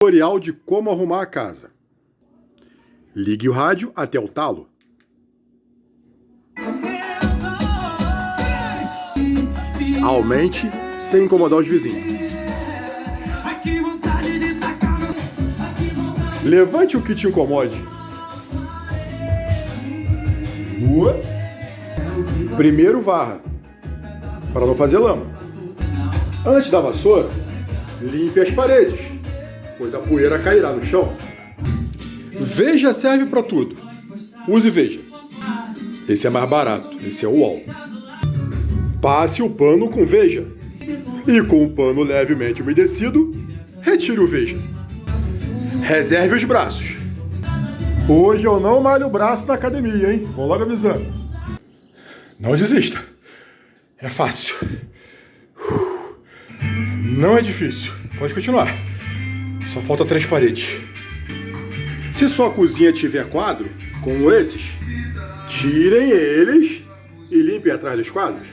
Tutorial de como arrumar a casa. Ligue o rádio até o talo. Aumente sem incomodar os vizinhos. Levante o que te incomode. Primeiro varra, para não fazer lama. Antes da vassoura, limpe as paredes, pois a poeira cairá no chão. Veja serve para tudo. Use Veja. Esse é mais barato, esse é o UOL. Passe o pano com Veja. E com o pano levemente umedecido, retire o Veja. Reserve os braços. Hoje eu não malho o braço na academia, hein? Vou logo avisando. Não desista. É fácil. Não é difícil. Pode continuar. Só falta 3 paredes. Se sua cozinha tiver quadro, como esses, tirem eles e limpem atrás dos quadros.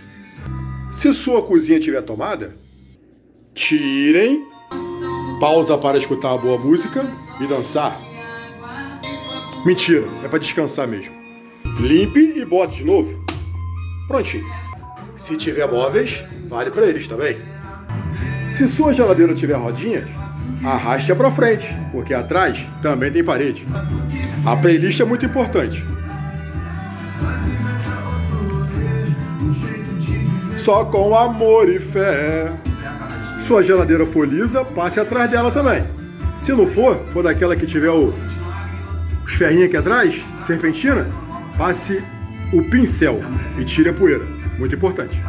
Se sua cozinha tiver tomada, tirem, pausa para escutar uma boa música e dançar. Mentira, é para descansar mesmo. Limpe e bote de novo. Prontinho. Se tiver móveis, vale para eles também. Se sua geladeira tiver rodinhas, arraste-a para frente, porque atrás também tem parede. A playlist é muito importante. Só com amor e fé. Sua geladeira for lisa, passe atrás dela também. Se não for daquela que tiver os ferrinhos aqui atrás, serpentina, passe o pincel e tire a poeira. Muito importante.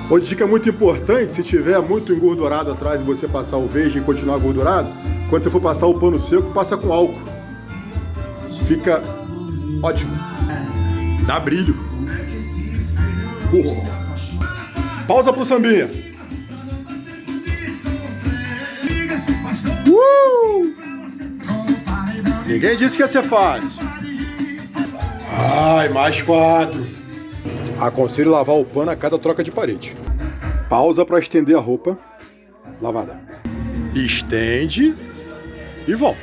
Outra dica muito importante, se tiver muito engordurado atrás e você passar o Veja e continuar engordurado, quando você for passar o pano seco, passa com álcool. Fica ótimo. Dá brilho. Pausa pro sambinha. Ninguém disse que ia ser fácil. Ai, mais 4. Aconselho lavar o pano a cada troca de parede. Pausa para estender a roupa lavada. Estende e volta.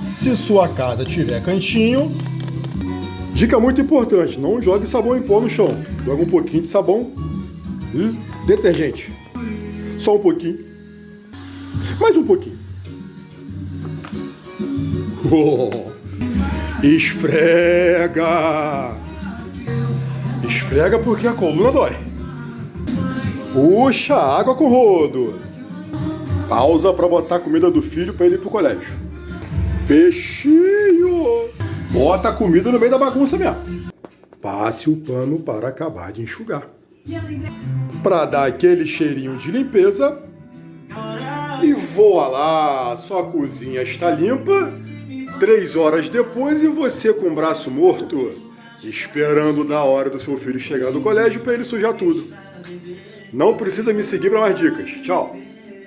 Se sua casa tiver cantinho, dica muito importante, não jogue sabão em pó no chão. Joga um pouquinho de sabão e detergente. Só um pouquinho. Mais um pouquinho. Esfrega. Esfrega porque a coluna dói. Puxa a água com rodo. Pausa para botar a comida do filho para ele ir pro colégio. Peixinho. Bota a comida no meio da bagunça mesmo. Passe o pano para acabar de enxugar. Para dar aquele cheirinho de limpeza. E voa lá, sua cozinha está limpa. 3 horas depois e você com o braço morto, esperando da hora do seu filho chegar do colégio para ele sujar tudo. Não precisa me seguir para mais dicas. Tchau.